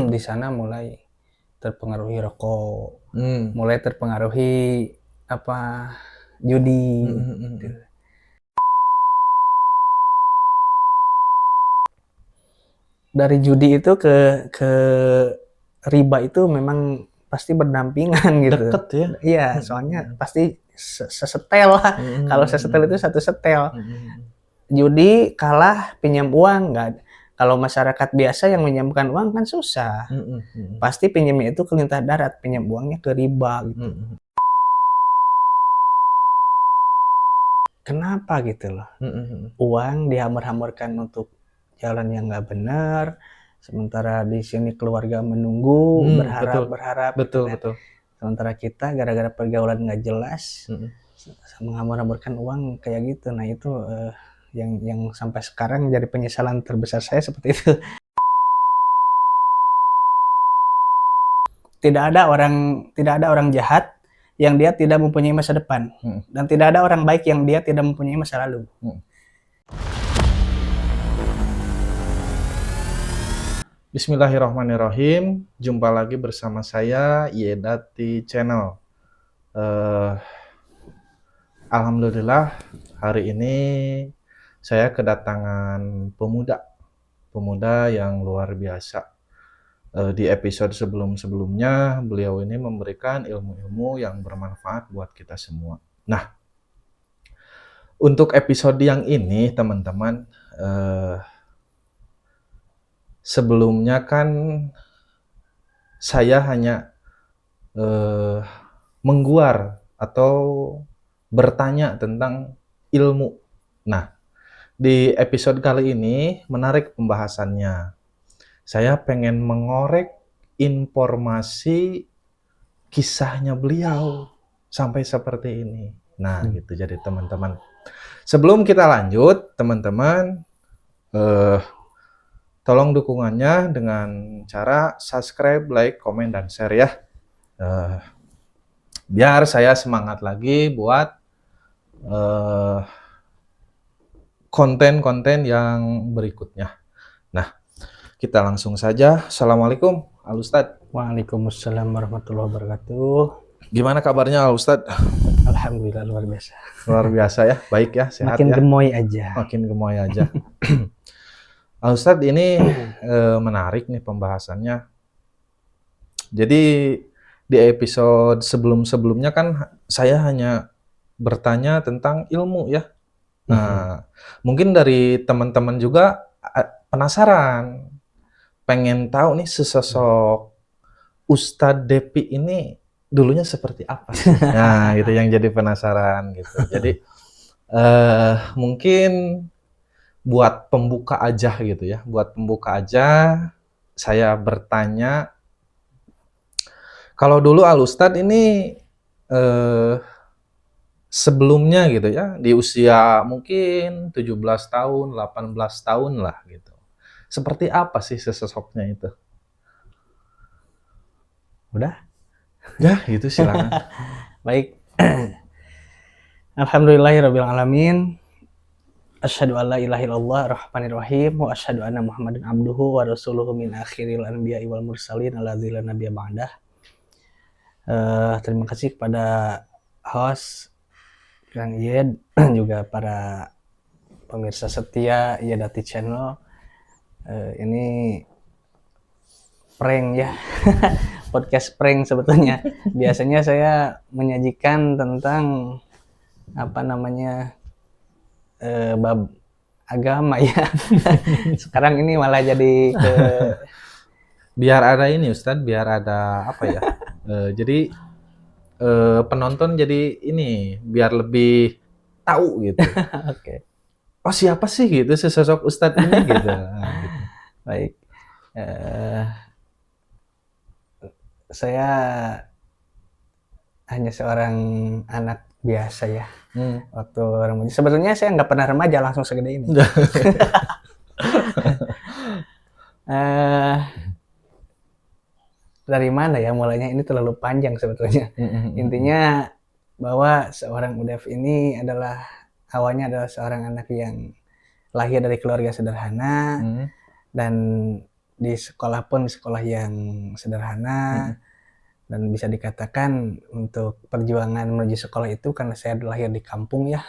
di sana mulai terpengaruhi rokok, Hmm. mulai terpengaruhi apa judi. Gitu. Dari judi itu ke riba itu memang pasti berdampingan gitu. Deket ya. Iya, soalnya pasti sesetel lah. Kalau sesetel itu satu setel. Judi kalah pinjam uang nggak. Kalau masyarakat biasa yang minjamkan uang kan susah. Pasti pinjamnya itu ke lintah darat, pinjam uangnya ke riba gitu. Kenapa gitu loh? Uang dihamur-hamurkan untuk jalan yang nggak benar, sementara di sini keluarga menunggu, Betul, berharap gitu betul, kan. betul. Sementara kita gara-gara pergaulan nggak jelas, menghamur-hamurkan uang kayak gitu. Nah itu yang sampai sekarang jadi penyesalan terbesar saya seperti itu. Tidak ada orang jahat yang dia tidak mempunyai masa depan, dan tidak ada orang baik yang dia tidak mempunyai masa lalu. Bismillahirrahmanirrahim. Jumpa lagi bersama saya Yedati Channel. Alhamdulillah hari ini saya kedatangan pemuda yang luar biasa. Di episode sebelum-sebelumnya beliau ini memberikan ilmu-ilmu yang bermanfaat buat kita semua. Nah, untuk episode yang ini teman-teman, sebelumnya kan saya hanya mengguar atau bertanya tentang ilmu. Nah, di episode kali ini menarik pembahasannya. Saya pengen mengorek informasi kisahnya beliau sampai seperti ini. Nah, gitu. Jadi teman-teman, sebelum kita lanjut, teman-teman, tolong dukungannya dengan cara subscribe, like, komen, dan share ya. Biar saya semangat lagi buat konten-konten yang berikutnya. Nah, kita langsung saja. Assalamualaikum, Al Ustadz. Waalaikumsalam warahmatullahi wabarakatuh. Gimana kabarnya, Al Ustadz? Alhamdulillah luar biasa. Luar biasa ya, baik ya, sehat Makin ya. gemoy aja. Makin gemoy aja. Al Ustadz, ini menarik nih pembahasannya. Jadi di episode sebelum-sebelumnya kan saya hanya bertanya tentang ilmu ya. Nah, mungkin dari teman-teman juga penasaran, pengen tahu nih sesosok Ustadz Depi ini dulunya seperti apa sih? Nah, itu yang jadi penasaran gitu. Jadi mungkin buat pembuka aja gitu ya. Buat pembuka aja saya bertanya, kalau dulu Al Ustadz ini sebelumnya gitu ya, di usia mungkin 17 tahun, 18 tahun lah gitu. Seperti apa sih sesosoknya itu? Udah? Ya, itu silakan. Baik. Alhamdulillahirabbil alamin. Asyhadu an la ilaha illallah rahmanir rahim wa asyhadu anna Muhammadan abduhu wa rasuluhu min akhiril anbiya'i wal mursalin alladzina nabiyya ba'dah. Terima kasih kepada host Kang Yed juga para pemirsa setia Yedati Channel. Ini prank ya. Podcast prank sebetulnya. Biasanya saya menyajikan tentang bab agama ya. Sekarang ini malah jadi ke Biar ada ini Ustadz, biar ada apa ya? Jadi penonton jadi ini biar lebih tahu gitu. Oke. Oh, siapa sih gitu sesosok Ustadz ini gitu. Nah, gitu. Baik. Saya hanya seorang anak biasa ya. Waktu remaja. Sebetulnya saya nggak pernah remaja langsung segede ini. Dari mana ya mulainya, ini terlalu panjang sebetulnya. Intinya bahwa seorang Udev ini awalnya seorang anak yang lahir dari keluarga sederhana, dan di sekolah pun sekolah yang sederhana, dan bisa dikatakan untuk perjuangan menuju sekolah itu karena saya lahir di kampung ya,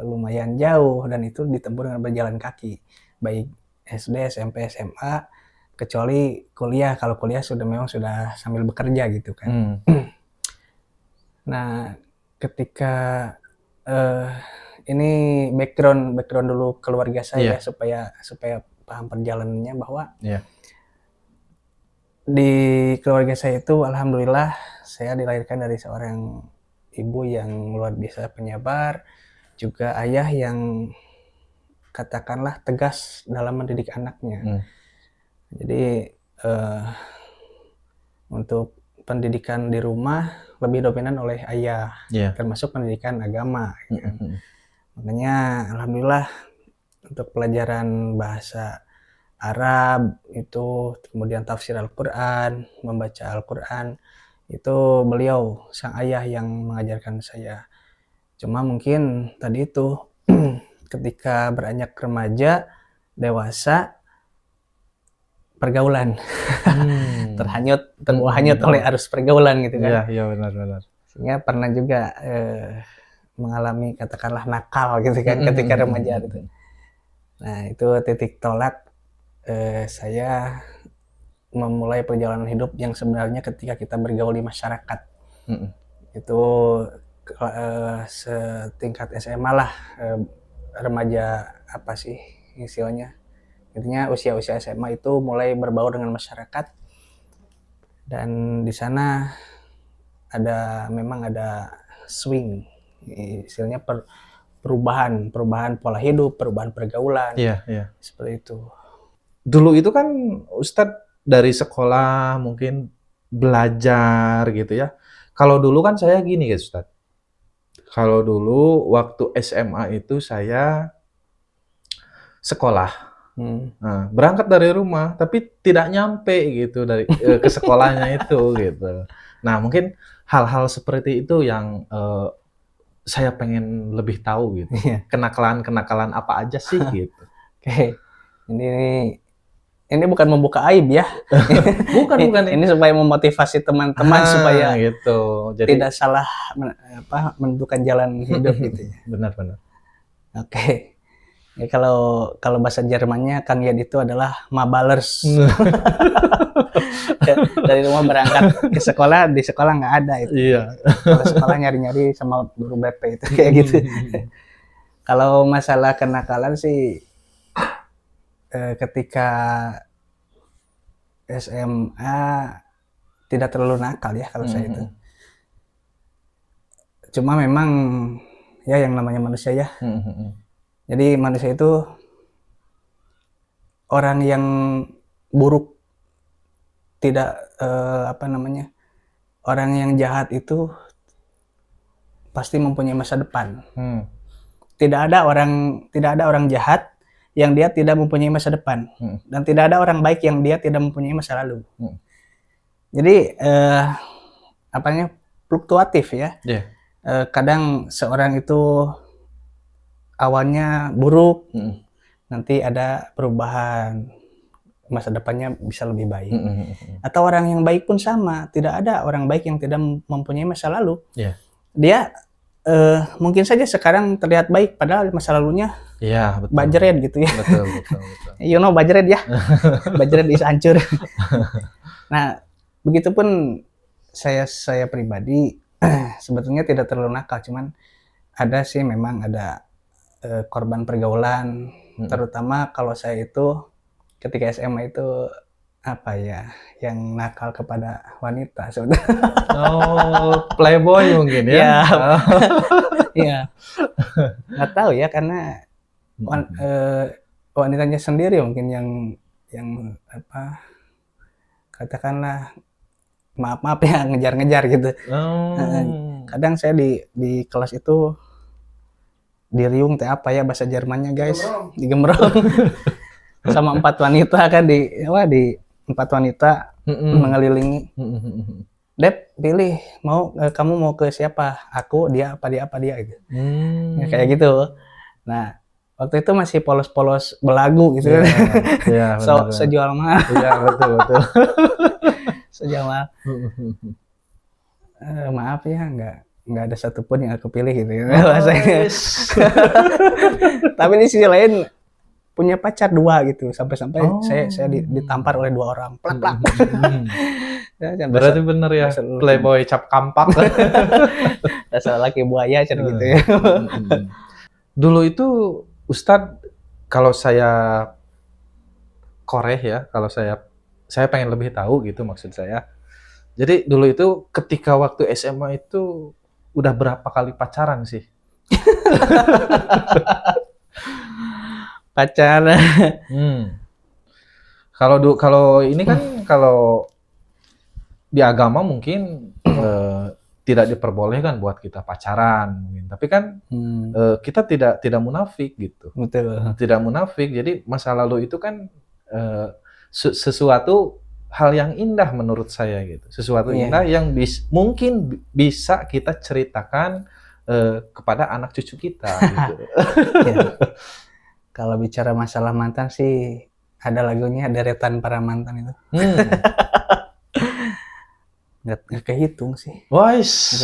lumayan jauh dan itu ditempuh dengan berjalan kaki, baik SD, SMP, SMA, kecuali kuliah. Kalau kuliah memang sudah sambil bekerja gitu kan. Nah, ketika ini background dulu keluarga saya supaya paham perjalanannya, bahwa di keluarga saya itu alhamdulillah saya dilahirkan dari seorang ibu yang luar biasa penyabar, juga ayah yang katakanlah tegas dalam mendidik anaknya. Jadi untuk pendidikan di rumah lebih dominan oleh ayah, termasuk pendidikan agama. Makanya alhamdulillah untuk pelajaran bahasa Arab itu, kemudian tafsir Al-Quran, membaca Al-Quran, itu beliau sang ayah yang mengajarkan saya. Cuma mungkin tadi itu ketika beranjak remaja, dewasa, pergaulan terbawa hanyut oleh arus pergaulan gitu kan. Iya benar. Sehingga pernah juga mengalami katakanlah nakal gitu kan ketika remaja gitu. Nah itu titik tolak saya memulai perjalanan hidup yang sebenarnya ketika kita bergaul di masyarakat. Itu setingkat SMA lah, remaja apa sih istilahnya, intinya usia SMA itu mulai berbaur dengan masyarakat, dan di sana memang ada swing, istilahnya perubahan pola hidup, perubahan pergaulan. Seperti itu. Dulu itu kan Ustadz dari sekolah mungkin belajar gitu ya. Kalau dulu kan saya gini ya Ustadz. Kalau dulu waktu SMA itu saya sekolah. Nah, berangkat dari rumah tapi tidak nyampe gitu dari ke sekolahnya itu gitu. Nah, mungkin hal-hal seperti itu yang saya pengen lebih tahu gitu. Kenakalan apa aja sih gitu. Oke. Ini bukan membuka aib ya. bukan. Ini supaya memotivasi teman-teman supaya gitu. Jadi tidak salah menentukan jalan hidup gitu ya. Benar. Oke. Ya, kalau bahasa Jermannya Kang Yad itu adalah Mabalers. Dari rumah berangkat ke sekolah, di sekolah nggak ada itu. Kalau sekolah nyari-nyari sama guru BP itu kayak gitu. Kalau masalah kenakalan sih ketika SMA tidak terlalu nakal ya kalau saya itu. Cuma memang ya yang namanya manusia ya. Jadi manusia itu orang yang buruk, tidak orang yang jahat itu pasti mempunyai masa depan. Tidak ada orang jahat yang dia tidak mempunyai masa depan, dan tidak ada orang baik yang dia tidak mempunyai masa lalu. Jadi fluktuatif ya. Kadang seorang itu awalnya buruk, nanti ada perubahan, masa depannya bisa lebih baik. Atau orang yang baik pun sama, tidak ada orang baik yang tidak mempunyai masa lalu. Dia mungkin saja sekarang terlihat baik, padahal masa lalunya bajret gitu ya. Betul. You know bajret ya, bajret is hancur. Nah, begitupun saya pribadi sebetulnya tidak terlalu nakal, cuman ada sih memang ada korban pergaulan, terutama kalau saya itu ketika SMA itu yang nakal kepada wanita sebetulnya. Playboy mungkin ya. Iya. Nggak tahu ya, karena wanitanya sendiri mungkin yang katakanlah maaf ya ngejar-ngejar gitu. Kadang saya di kelas itu diriung bahasa Jermannya guys, digembrong sama 4 wanita kan di 4 wanita mengelilingi. Dep, pilih kamu mau ke siapa? Aku, dia, apa dia gitu. Ya, kayak gitu. Nah, Waktu itu masih polos-polos belagu gitu kan. Iya, benar. Sejual mahal. Iya, betul. Sejual mahal. Maaf ya, nggak ada satupun yang aku pilih gitu ya bahasanya. Tapi di sisi lain punya pacar 2 gitu, sampai-sampai saya ditampar oleh 2 orang, plak. Berarti bener ya, playboy cap kampak. Dasar laki buaya gitu ya. Dulu itu Ustadz, kalau saya koreh ya, kalau saya pengen lebih tahu gitu maksud saya. Jadi dulu itu ketika waktu SMA itu udah berapa kali pacaran sih? Pacaran. Kalau ini kan kalau di agama mungkin tidak diperbolehkan buat kita pacaran mungkin. Tapi kan kita tidak munafik gitu. Betul. Tidak munafik. Jadi masa lalu itu kan sesuatu hal yang indah menurut saya gitu. Sesuatu indah yang mungkin bisa kita ceritakan kepada anak cucu kita gitu. Kalau bicara masalah mantan sih ada lagunya, Deretan Para Mantan itu. Nggak kehitung sih. Wais.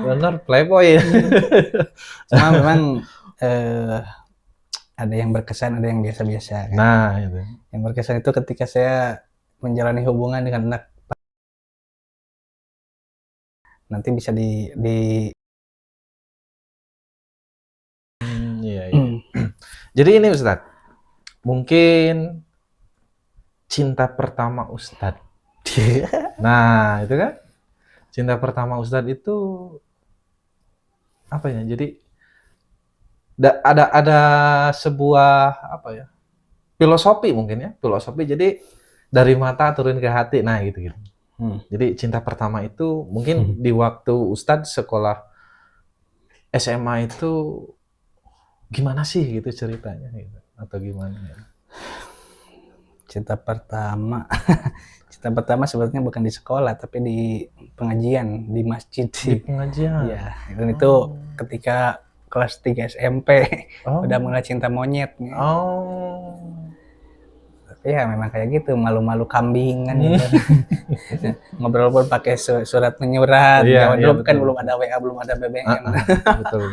Benar playboy. Cuma memang ada yang berkesan, ada yang biasa-biasa. Kan? Nah, itu. Yang berkesan itu ketika saya menjalani hubungan dengan anak. Nanti bisa Iya. Jadi ini Ustadz, mungkin cinta pertama Ustadz. Nah, itu kan cinta pertama Ustadz itu apa ya? Jadi ada sebuah apa ya? Filosofi mungkin ya, filosofi. Jadi dari mata turun ke hati. Nah, gitu. Jadi cinta pertama itu mungkin di waktu Ustadz sekolah SMA itu gimana sih gitu ceritanya gitu, atau gimana ya? Cinta pertama sebetulnya bukan di sekolah tapi di pengajian, di masjid sih. Di pengajian. Iya, dan itu ketika kelas 3 SMP udah mulai cinta monyet. Tapi ya memang kayak gitu, malu-malu kambing kan gitu. Ngobrol pun pakai surat menyurat. Zaman dulu kan belum ada WA, belum ada BBM. Betul.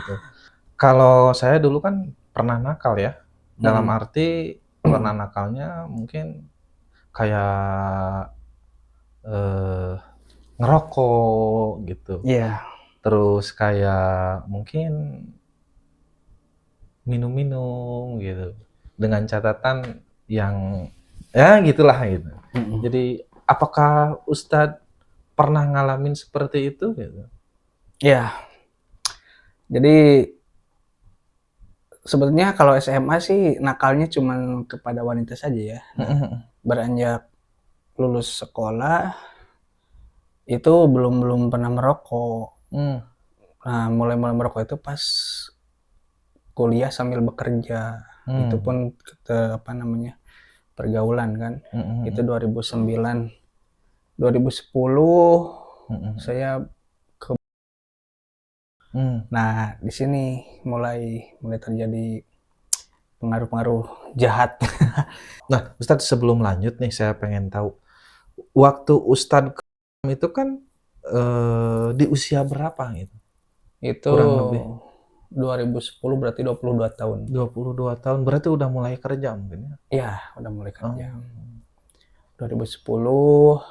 Kalau saya dulu kan pernah nakal ya. Dalam arti pernah nakalnya mungkin kayak ngerokok gitu. Iya. Terus kayak mungkin minum-minum gitu. Dengan catatan yang ya gitulah gitu. Jadi apakah Ustadz pernah ngalamin seperti itu gitu? Iya. Jadi sebetulnya kalau SMA sih nakalnya cuma kepada wanita saja ya. Beranjak lulus sekolah itu belum pernah merokok. Nah, mulai merokok itu pas kuliah sambil bekerja. Itu pun pergaulan kan. Itu 2009. 2010 saya ke. Nah, di sini mulai terjadi pengaruh-pengaruh jahat. Nah, Ustadz sebelum lanjut nih saya pengen tahu waktu Ustadz itu kan di usia berapa gitu? Itu kurang lebih 2010 berarti 22 tahun. 22 tahun berarti udah mulai kerja mungkin ya? Iya, udah mulai kerja. 2010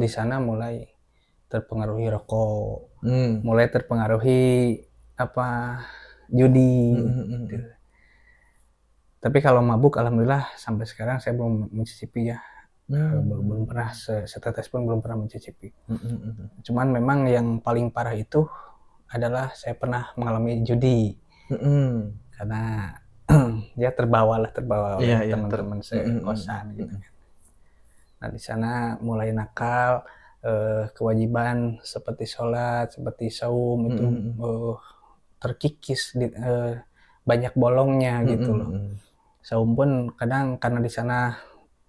di sana mulai terpengaruhi rokok, mulai terpengaruhi judi. Tapi kalau mabuk, alhamdulillah sampai sekarang saya belum mencicipi ya. Belum pernah setetes pun belum pernah mencicipi. Cuman memang yang paling parah itu adalah saya pernah mengalami judi. Karena ya terbawa oleh teman-teman sekosan gitu. Nah, di sana mulai nakal, kewajiban seperti sholat, seperti saum itu terkikis, banyak bolongnya gitu loh. Saum pun kadang karena di sana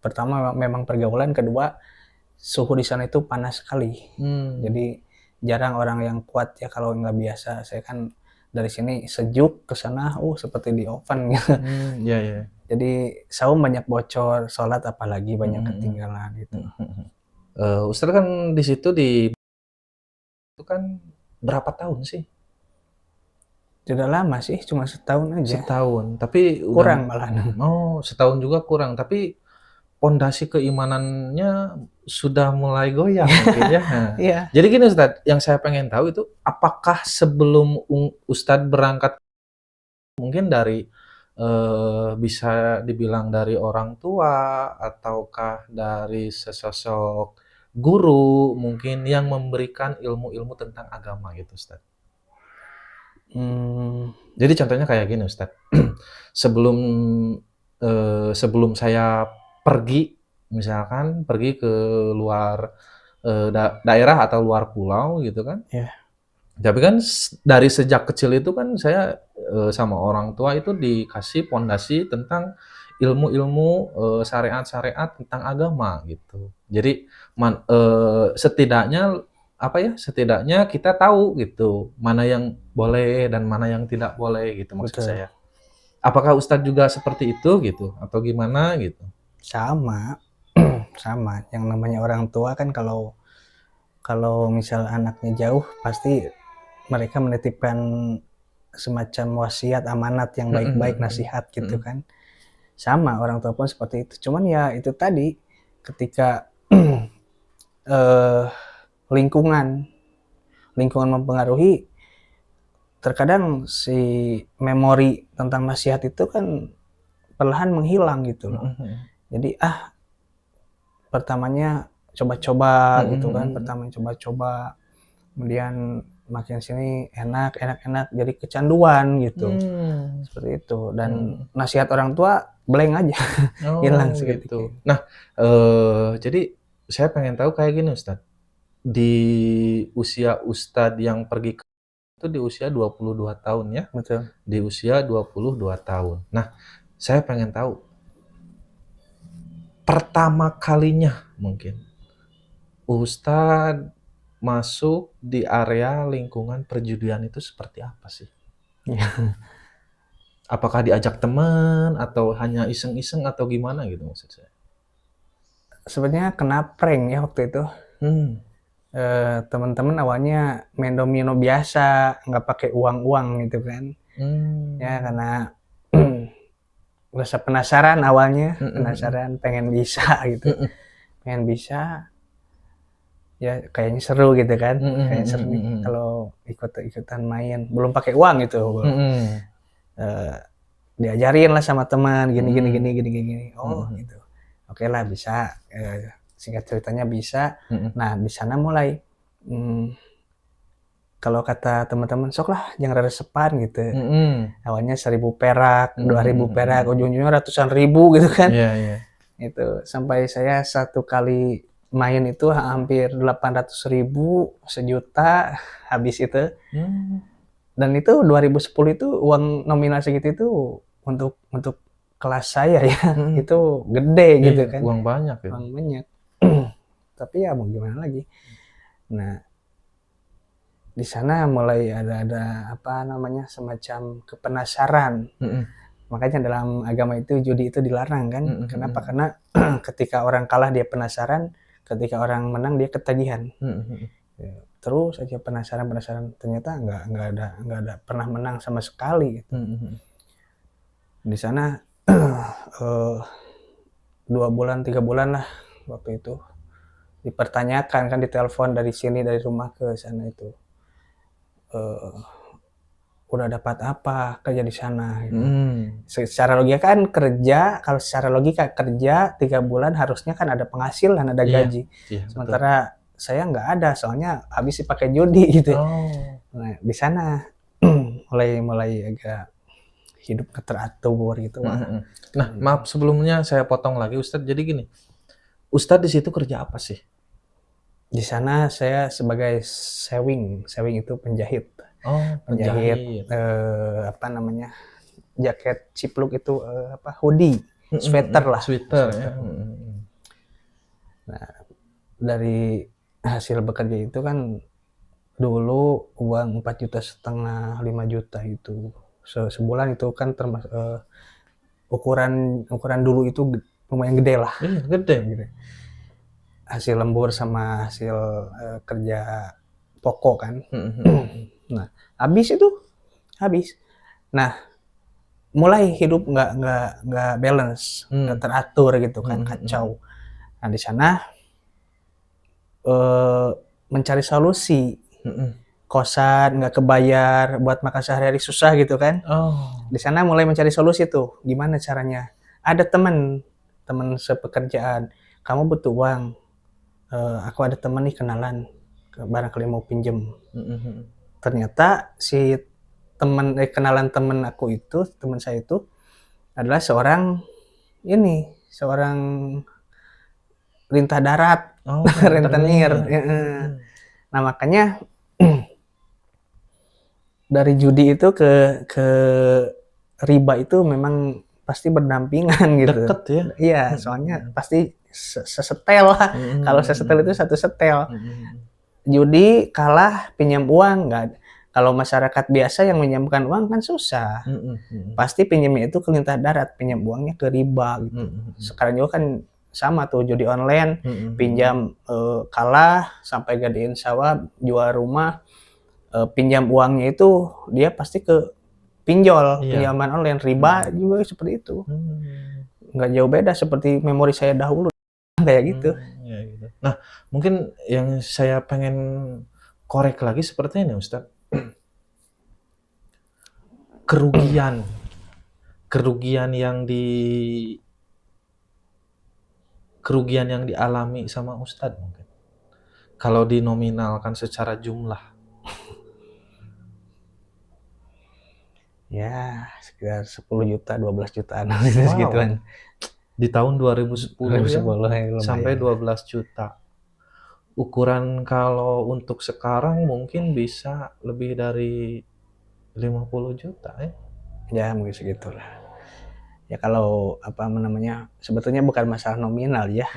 pertama memang pergaulan, kedua suhu di sana itu panas sekali. Jadi jarang orang yang kuat ya kalau nggak biasa. Saya kan dari sini sejuk ke sana, seperti di oven gitu. Iya, iya. Jadi saum banyak bocor, sholat apalagi banyak ketinggalan gitu. Ustadz kan di situ itu kan berapa tahun sih? Tidak lama sih, cuma setahun aja. Setahun, tapi Kurang udah malah. setahun juga kurang, tapi pondasi keimanannya sudah mulai goyah mungkin ya. Nah, Iya. jadi gini Ustadz, yang saya pengen tahu itu apakah sebelum Ustadz berangkat mungkin dari bisa dibilang dari orang tua ataukah dari sesosok guru mungkin yang memberikan ilmu-ilmu tentang agama gitu Ustadz. Jadi contohnya kayak gini Ustadz, sebelum sebelum saya pergi, misalkan pergi ke luar daerah atau luar pulau gitu kan. Iya. Tapi kan dari sejak kecil itu kan saya sama orang tua itu dikasih pondasi tentang ilmu-ilmu syariat-syariat tentang agama gitu. Jadi setidaknya apa ya? Setidaknya kita tahu gitu mana yang boleh dan mana yang tidak boleh gitu maksud Betul. saya. Apakah Ustadz juga seperti itu gitu atau gimana gitu? Sama. Sama. Yang namanya orang tua kan kalau misal anaknya jauh pasti mereka menitipkan semacam wasiat, amanat yang baik-baik, nasihat gitu kan. Sama, orang tua pun seperti itu. Cuman ya itu tadi, ketika lingkungan mempengaruhi, terkadang si memori tentang nasihat itu kan perlahan menghilang gitu loh. Jadi pertamanya coba-coba gitu kan, pertama coba-coba, kemudian makin sini enak, jadi kecanduan gitu. Seperti itu. Dan nasihat orang tua blank aja, hilang seketika. Gitu. Nah, jadi saya pengen tahu kayak gini Ustadz. Di usia Ustadz yang pergi itu di usia 22 tahun ya. Betul. Di usia 22 tahun. Nah, saya pengen tahu pertama kalinya mungkin Ustadz masuk di area lingkungan perjudian itu seperti apa sih? Apakah diajak teman atau hanya iseng-iseng atau gimana gitu maksud saya? Sebenarnya kena prank ya waktu itu. Teman-teman awalnya main domino biasa, nggak pakai uang gitu kan. Ya karena rasa penasaran awalnya, pengen bisa gitu. Pengen bisa, ya kayaknya seru gitu kan. Kayaknya seru nih kalau ikut-ikutan main. Belum pakai uang gitu. Diajarin lah sama teman, gini. Oh gitu. Oke lah bisa. Singkat ceritanya bisa. Nah di sana mulai kalau kata teman-teman sok lah jangan resepan gitu. Awalnya 1.000 perak, 2.000 perak, ujung-ujungnya ratusan ribu gitu kan. Itu sampai saya satu kali main itu hampir 800.000, 1.000.000 habis itu. Dan itu 2010 itu uang nominal segitu itu untuk kelas saya ya, itu gede gitu kan. Uang banyak ya. Uang banyak. Tapi ya mau gimana lagi. Nah, di sana mulai ada apa namanya semacam kepenasaran. Makanya dalam agama itu judi itu dilarang kan. Kenapa? Karena ketika orang kalah dia penasaran, ketika orang menang dia ketagihan. Terus aja penasaran, ternyata nggak ada pernah menang sama sekali gitu. Di sana 2 bulan 3 bulan lah waktu itu dipertanyakan kan, ditelepon dari sini, dari rumah ke sana itu, udah dapat apa kerja di sana gitu. Secara logika kan kalau secara logika kerja 3 bulan harusnya kan ada penghasilan, ada gaji. Sementara saya nggak ada, soalnya habis dipakai judi gitu. Nah di sana mulai agak hidup teratur gitu. Nah maaf sebelumnya saya potong lagi Ustadz, jadi gini, Ustadz di situ kerja apa sih? Di sana saya sebagai sewing itu penjahit. Penjahit. Apa namanya, jaket cipluk itu hoodie, sweater lah. Sweater ya. Nah dari hasil bekerja itu kan dulu uang 4,5 juta 5 juta itu sebulan itu kan termasuk ukuran dulu itu lumayan gede lah. Iya, gede. Gitu. Hasil lembur sama hasil kerja pokok kan. Nah, habis. Nah, mulai hidup nggak balance, nggak teratur gitu kan, kacau. Nah, di sana mencari solusi. Kosan nggak kebayar, buat makan sehari-hari susah gitu kan. Di sana mulai mencari solusi tuh, gimana caranya. Ada teman sepekerjaan, kamu butuh uang, aku ada teman nih kenalan, barangkali mau pinjem. Ternyata si kenalan teman saya itu adalah seorang lintah darat, rentenir. Nah, makanya dari judi itu ke riba itu memang pasti berdampingan gitu. Deket ya? Iya, soalnya pasti sesetel lah. Kalau sesetel itu satu setel. Judi kalah pinjam uang, nggak. Kalau masyarakat biasa yang minjamkan uang kan susah. Pasti pinjamnya itu ke lintah darat, pinjam uangnya ke riba gitu. Sekarang juga kan sama tuh judi online, pinjam kalah sampai gadein sawah, jual rumah. Pinjam uangnya itu dia pasti ke pinjol, pinjaman online, riba juga seperti itu. Nggak jauh beda seperti memori saya dahulu kayak gitu. Gitu. Nah, mungkin yang saya pengen korek lagi seperti ini, Ustadz. Kerugian yang dialami sama Ustadz mungkin. Kalau dinominalkan secara jumlah. Ya, sekitar 10 juta, 12 jutaan segituan. Di tahun 2010 ya, sampai 12 juta. Ukuran kalau untuk sekarang mungkin bisa lebih dari 50 juta ya. Ya, mungkin segitulah. Ya kalau sebetulnya bukan masalah nominal ya.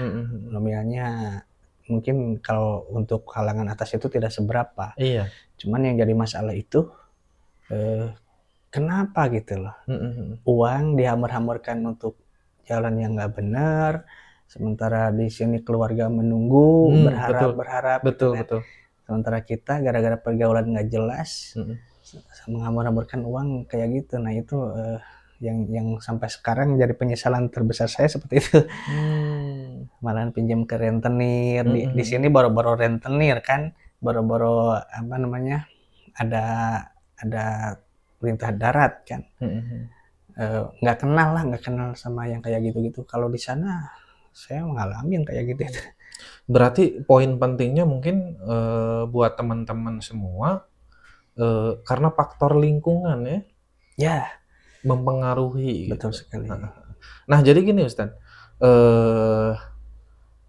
Nominalnya mungkin kalau untuk kalangan atas itu tidak seberapa. Iya. Cuman yang jadi masalah itu kenapa gitu loh. Uang dihamur-hamurkan untuk jalan yang nggak benar, sementara di sini keluarga menunggu, berharap. Betul. Sementara kita gara-gara pergaulan nggak jelas, menghamur-hamurkan uang kayak gitu. Nah itu yang sampai sekarang jadi penyesalan terbesar saya seperti itu. Malahan pinjam ke rentenir, di sini boro-boro rentenir kan, boro-boro ada perintah darat kan. Nggak kenal sama yang kayak gitu-gitu. Kalau di sana saya mengalami yang kayak gitu. Berarti poin pentingnya mungkin buat teman-teman semua karena faktor lingkungan ya. Ya, mempengaruhi. Betul gitu. sekali. Nah, jadi gini Ustadz,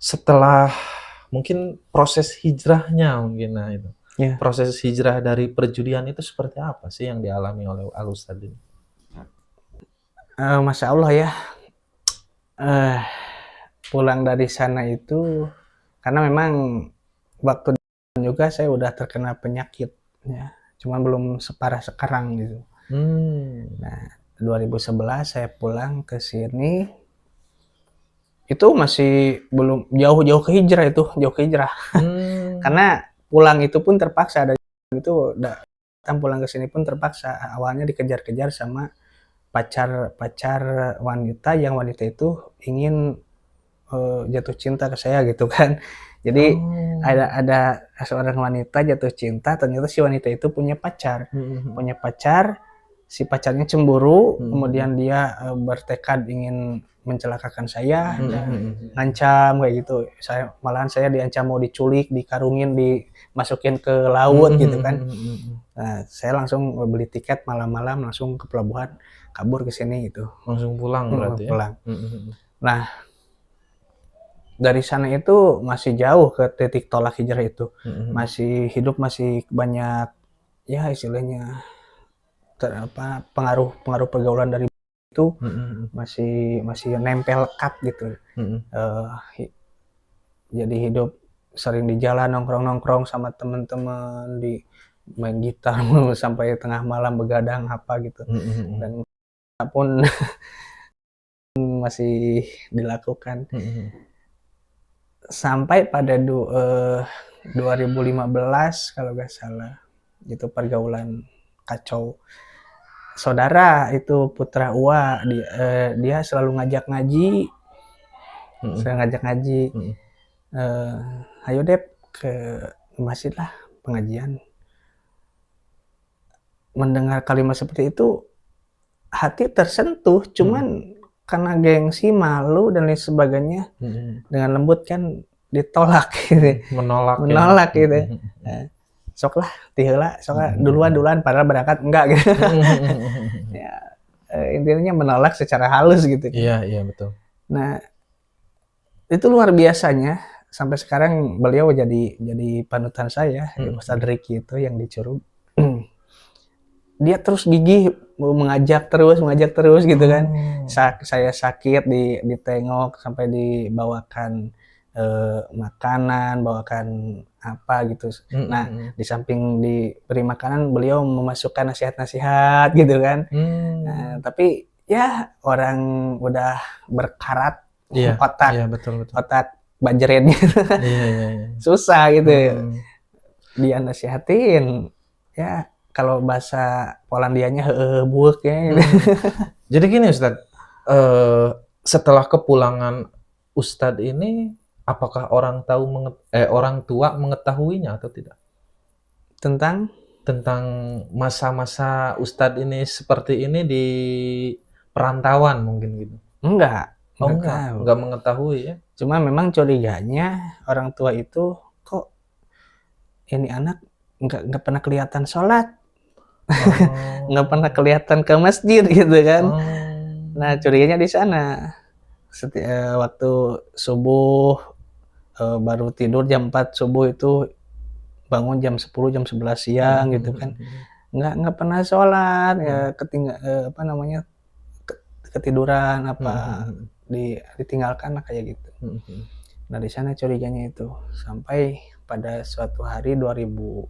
setelah mungkin proses hijrahnya mungkin itu. Ya. Proses hijrah dari perjudian itu seperti apa sih yang dialami oleh Al-Ustadz ini? Masya Allah ya. Pulang dari sana itu karena memang waktu juga saya udah terkena penyakit ya. Cuman belum separah sekarang gitu. Nah, 2011 saya pulang ke sini. Itu masih belum jauh ke hijrah. Karena pulang itu pun terpaksa, dan itu datang pulang ke sini pun terpaksa. Awalnya dikejar-kejar sama pacar wanita, yang wanita itu ingin jatuh cinta ke saya gitu kan. Jadi ada seorang wanita jatuh cinta, ternyata si wanita itu punya pacar. Si pacarnya cemburu, kemudian dia bertekad ingin mencelakakan saya, ngancam kayak gitu. Malahan saya diancam mau diculik, dikarungin, dimasukin ke laut gitu kan. Nah, saya langsung beli tiket malam-malam langsung ke pelabuhan, kabur ke sini gitu. Langsung pulang berarti pulang. Nah, dari sana itu masih jauh ke titik tolak hijrah itu. Masih hidup, masih banyak ya istilahnya pengaruh pergaulan dari itu masih nempel lekat gitu. Jadi hidup sering di jalan nongkrong-nongkrong sama teman-teman, di main gitar sampai tengah malam begadang apa gitu. Dan pun masih dilakukan. Sampai pada 2015 kalau nggak salah, itu pergaulan kacau. Saudara itu putra Uwa, dia selalu ngajak ngaji, ayo Dep ke masjid lah pengajian. Mendengar kalimat seperti itu, hati tersentuh, cuman karena gengsi, malu dan lain sebagainya, dengan lembut kan ditolak gitu. Menolak gitu. Sok lah, tiheula, sok lah, duluan, padahal berangkat enggak gitu. Ya, intinya menolak secara halus gitu. Iya, betul. Nah, itu luar biasanya, sampai sekarang beliau jadi panutan saya, Ustadz Riki itu yang di Curug. Dia terus gigih mengajak terus gitu kan. Saya sakit ditengok sampai dibawakan makanan, bawakan apa gitu. Nah, di samping diberi makanan, beliau memasukkan nasihat-nasihat gitu kan. Nah, tapi ya orang udah berkarat otak, betul. otak bajret gitu. Susah gitu. Dia nasihatin, ya kalau bahasa Polandianya buek ya. Jadi gini Ustadz, setelah kepulangan Ustadz ini, apakah orang tua mengetahuinya atau tidak? Tentang masa-masa Ustadz ini seperti ini di perantauan mungkin gitu? enggak mengetahui ya? Cuma memang curiganya orang tua itu, kok ini anak nggak pernah kelihatan sholat, nggak pernah kelihatan ke masjid gitu kan. Nah, curiganya di sana. Waktu subuh, baru tidur jam 4 subuh itu bangun jam 10, jam 11 siang gitu kan. Nggak pernah sholat, ya ketiduran apa, ditinggalkan lah kayak gitu. Nah, di sana curiganya itu. Sampai pada suatu hari 2017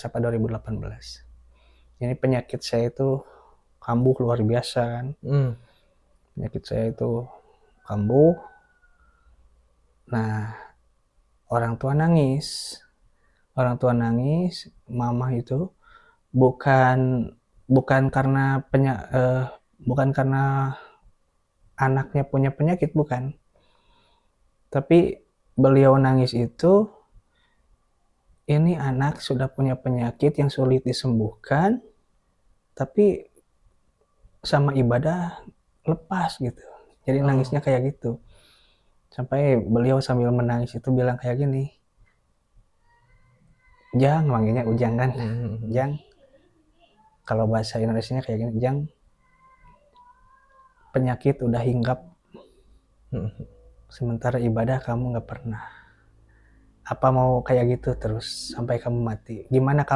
apa 2018. Ini penyakit saya itu kambuh luar biasa kan. Penyakit saya itu kambuh. Nah, orang tua nangis, mama itu bukan karena anaknya punya penyakit, bukan. Tapi beliau nangis itu, ini anak sudah punya penyakit yang sulit disembuhkan, tapi sama ibadah lepas gitu. Jadi nangisnya kayak gitu. Sampai beliau sambil menangis itu bilang kayak gini, Jang, manggilnya Ujang kan. Jang, kalau bahasa Indonesianya kayak gini, Jang, penyakit udah hinggap, sementara ibadah kamu nggak pernah. Apa mau kayak gitu terus sampai kamu mati? Gimana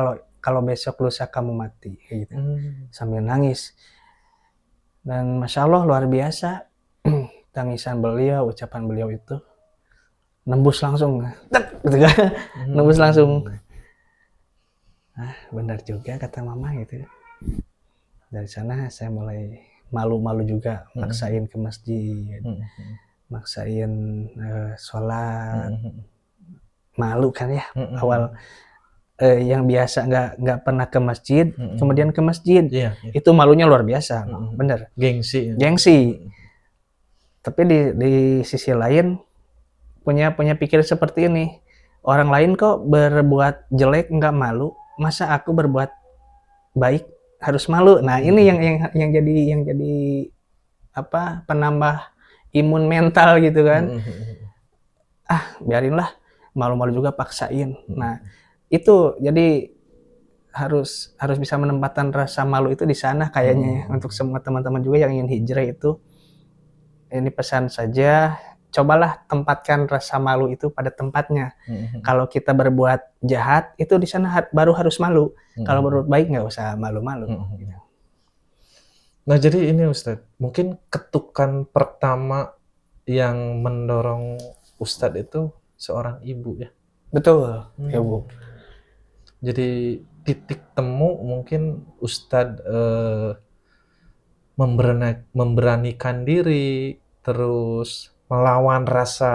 kalau besok lusa kamu mati? Kayak gitu. Sambil nangis. Dan Masya Allah luar biasa, tangisan beliau, ucapan beliau itu nembus langsung, gitu kan. Nembus langsung. Nah, benar juga kata mama gitu. Dari sana saya mulai malu-malu juga, maksain ke masjid, maksain sholat. Malu kan ya, awal yang biasa nggak pernah ke masjid, kemudian ke masjid, itu malunya luar biasa, bener. Gengsi. Tapi di sisi lain punya pikiran seperti ini, orang lain kok berbuat jelek nggak malu, masa aku berbuat baik harus malu. Nah, ini yang jadi apa, penambah imun mental gitu kan. Biarinlah, malu-malu juga paksain. Nah, itu jadi harus bisa menempatkan rasa malu itu di sana kayaknya. Untuk semua teman-teman juga yang ingin hijrah itu, ini pesan saja, cobalah tempatkan rasa malu itu pada tempatnya. Kalau kita berbuat jahat, itu di sana baru harus malu. Kalau berbuat baik nggak usah malu-malu. Nah, jadi ini Ustadz, mungkin ketukan pertama yang mendorong Ustadz itu seorang ibu ya. Betul, ya Bu. Jadi titik temu mungkin Ustadz memberanikan diri, terus melawan rasa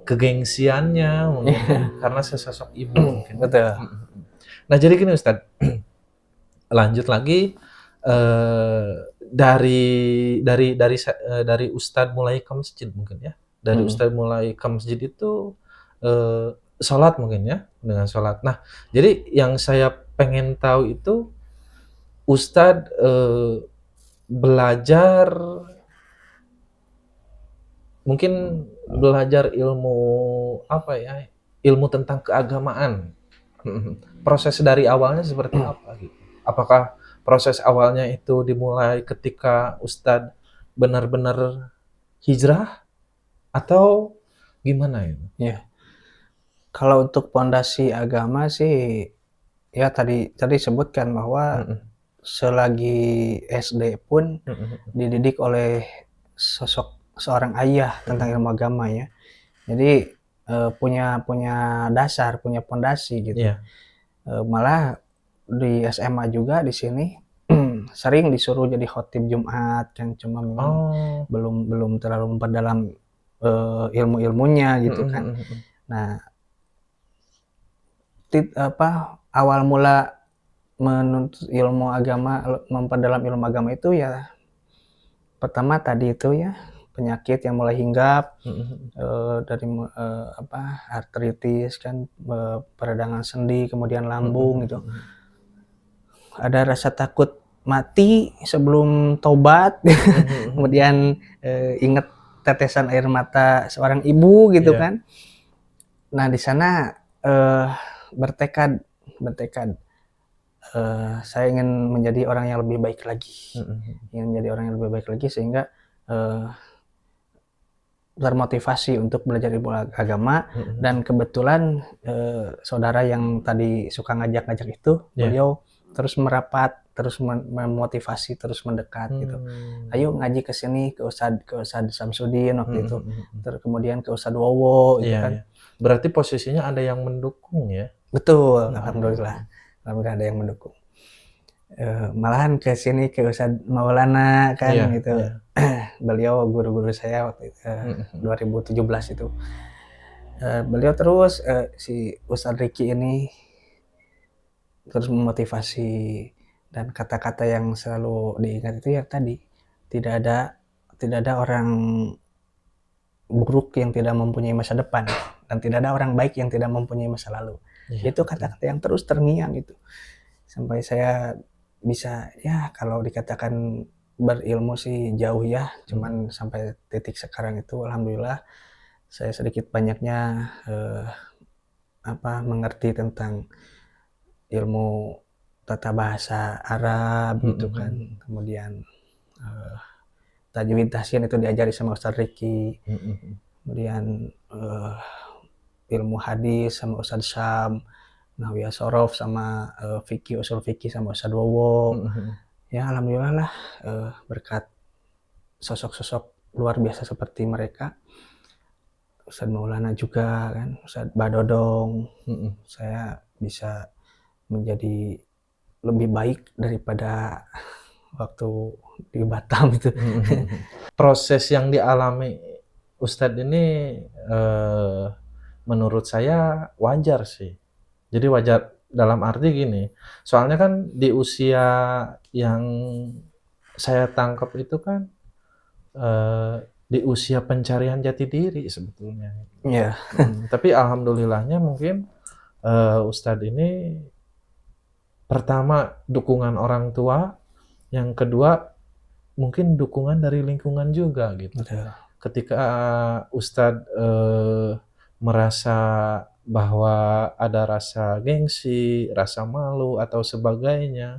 kegengsiannya mungkin ya, karena sesosok ibu mungkin. Betul. Nah jadi gini Ustadz, lanjut lagi dari Ustadz mulai ke masjid mungkin ya. Dari Ustadz mulai ke masjid itu sholat mungkin ya, dengan sholat. Nah jadi yang saya pengen tahu itu Ustadz belajar mungkin belajar ilmu apa ya, ilmu tentang keagamaan. Proses dari awalnya seperti apa gitu? Apakah proses awalnya itu dimulai ketika Ustadz benar-benar hijrah atau gimana itu? Ya. Kalau untuk pondasi agama sih ya tadi sebutkan bahwa selagi SD pun dididik oleh sosok seorang ayah tentang ilmu agama ya. Jadi punya dasar, punya pondasi gitu. Iya. Malah di SMA juga di sini sering disuruh jadi khotib Jumat yang cuma memang belum terlalu memperdalam ilmu-ilmunya gitu kan. Nah, awal mula menuntut ilmu agama, memperdalam ilmu agama itu ya pertama tadi itu ya penyakit yang mulai hinggap dari artritis kan, peradangan sendi, kemudian lambung gitu. Ada rasa takut mati sebelum tobat, kemudian ingat tetesan air mata seorang ibu gitu kan. Nah di sana bertekad saya ingin menjadi orang yang lebih baik lagi, sehingga termotivasi untuk belajar ilmu agama. Dan kebetulan saudara yang tadi suka ngajak-ngajak itu beliau terus merapat, terus memotivasi, terus mendekat gitu. Ayo ngaji ke sini ke Ustadz Samsudin waktu itu, terus kemudian ke Ustadz Wowo gitu kan. Berarti posisinya ada yang mendukung ya? Betul, alhamdulillah ada yang mendukung. Malahan ke sini ke Ustadz Maulana kan gitu. Beliau guru-guru saya waktu itu 2017 itu. Beliau terus si Ustadz Riki ini terus memotivasi, dan kata-kata yang selalu diingat itu ya tadi, tidak ada orang buruk yang tidak mempunyai masa depan, dan tidak ada orang baik yang tidak mempunyai masa lalu. Itu kata-kata yang terus terngiang gitu. Sampai saya bisa ya kalau dikatakan berilmu sih jauh ya, cuman sampai titik sekarang itu alhamdulillah saya sedikit banyaknya mengerti tentang ilmu tata bahasa Arab gitu kan. Kemudian tajwid tahsin itu diajari sama Ustadz Riki. Kemudian ilmu hadis sama Ustadz Syam, Nahwiyah Sorof sama fikih, usul fikih sama Ustadz Wowo. Ya alhamdulillah lah berkat sosok-sosok luar biasa seperti mereka, Ustadz Maulana juga kan, Ustadz Badodong, saya bisa menjadi lebih baik daripada waktu di Batam itu. Proses yang dialami Ustadz ini menurut saya wajar sih. Jadi wajar dalam arti gini, soalnya kan di usia yang saya tangkap itu kan di usia pencarian jati diri sebetulnya. Iya. Tapi alhamdulillahnya mungkin Ustadz ini pertama dukungan orang tua, yang kedua mungkin dukungan dari lingkungan juga gitu. Betul. Ketika Ustadz merasa bahwa ada rasa gengsi, rasa malu atau sebagainya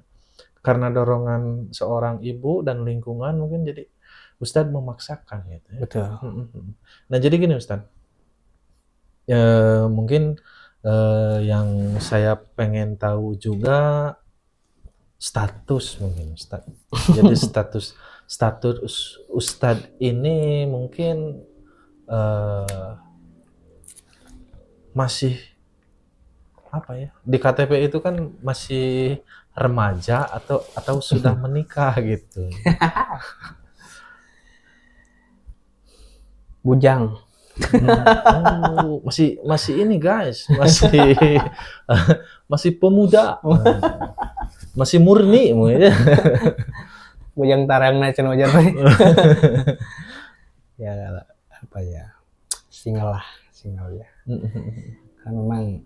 karena dorongan seorang ibu dan lingkungan, mungkin jadi Ustadz memaksakan gitu ya. Betul. Nah jadi gini Ustadz, mungkin yang saya pengen tahu juga status mungkin Ustadz. Jadi status Ustadz ini mungkin masih apa ya? Di KTP itu kan masih remaja atau sudah menikah gitu. Bujang. Oh, masih ini guys, masih pemuda, masih murni mungkin. Bujang tarangna cenah wajar we. Ya apa ya? Single ya. Kan memang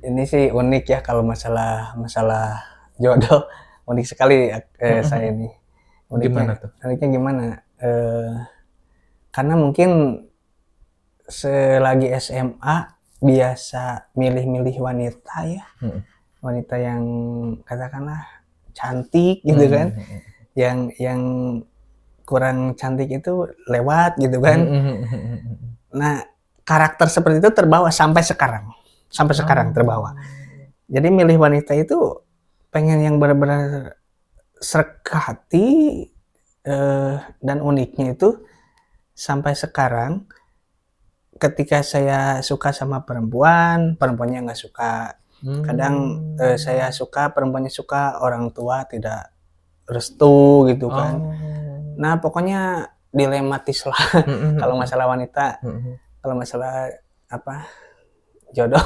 ini sih unik ya kalau masalah jodoh, unik sekali saya ini. Gimana tuh? Uniknya gimana? Karena mungkin selagi SMA biasa milih-milih wanita ya, wanita yang katakanlah cantik gitu kan, yang kurang cantik itu lewat gitu kan. Nah, karakter seperti itu terbawa sampai sekarang terbawa. Jadi milih wanita itu pengen yang benar-benar sreg ke hati, dan uniknya itu sampai sekarang ketika saya suka sama perempuannya nggak suka. Kadang saya suka, perempuannya suka, orang tua tidak restu gitu kan. Nah pokoknya dilematis lah kalau masalah wanita, kalau masalah apa jodoh.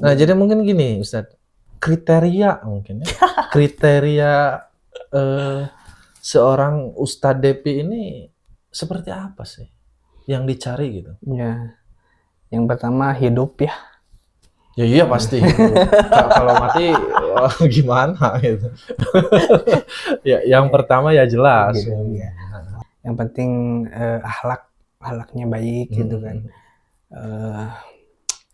Nah jadi mungkin gini Ustadz, kriteria mungkin ya, kriteria seorang Ustadz Depi ini seperti apa sih yang dicari gitu? Ya, yang pertama hidup ya. Ya iya pasti. Kalau mati gimana gitu. Ya yang pertama ya jelas. Gitu, ya. Yang penting akhlaknya baik gitu kan.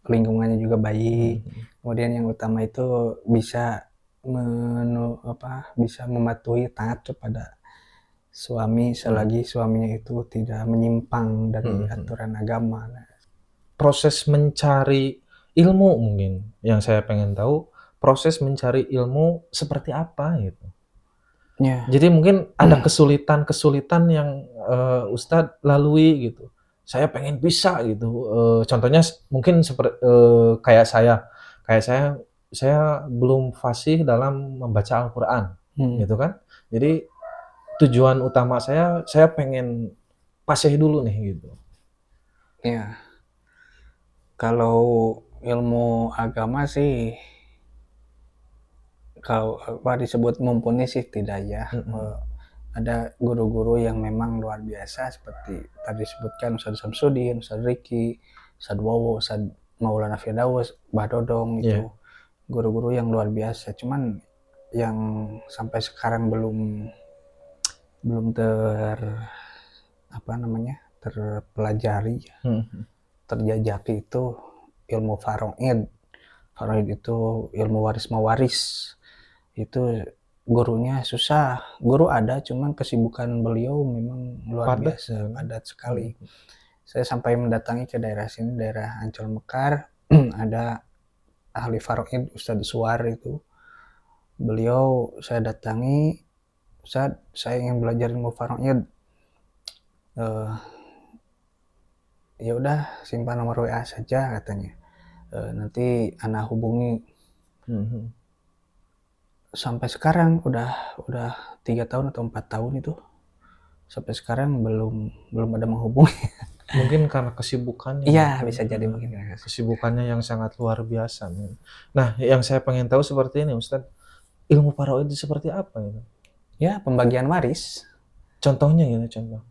Lingkungannya juga baik. Kemudian yang utama itu bisa bisa mematuhi taat kepada suami selagi suaminya itu tidak menyimpang dari aturan agama. Proses mencari ilmu mungkin yang saya pengen tahu, proses mencari ilmu seperti apa gitu. Ya. Jadi mungkin ada kesulitan-kesulitan yang Ustadz lalui gitu. Saya pengen bisa gitu. Contohnya mungkin seperti kayak saya belum fasih dalam membaca Al-Qur'an gitu kan. Jadi tujuan utama saya pengen fasih dulu nih gitu. Ya. Kalau ilmu agama sih kalau disebut mumpuni sih tidak ya. Ada guru-guru yang memang luar biasa seperti tadi disebutkan Ustadz Samsudin, Ustadz Riki, Ustadz Wowo, Ustadz Maulana Firdaus, Mbah Dodong itu. Guru-guru yang luar biasa. Cuman yang sampai sekarang belum terpelajari, terjajaki itu ilmu faraid. Faraid itu ilmu waris mewaris. Itu gurunya susah. Guru ada, cuman kesibukan beliau memang luar biasa, padat sekali. Saya sampai mendatangi ke daerah sini, daerah Ancol Mekar, ada ahli faraid Ustadz Suwar itu. Beliau saya datangi, Ustadz, saya ingin belajar ilmu faraid. Ya udah simpan nomor WA saja katanya. Nanti ana hubungi. Sampai sekarang udah 3 tahun atau 4 tahun itu sampai sekarang belum ada menghubungi. Mungkin karena kesibukannya. Iya bisa jadi mungkin kesibukannya yang sangat luar biasa. Nah yang saya pengen tahu seperti ini Ustadz, ilmu faraid itu seperti apa itu? Ya pembagian waris. Contohnya gitu contoh.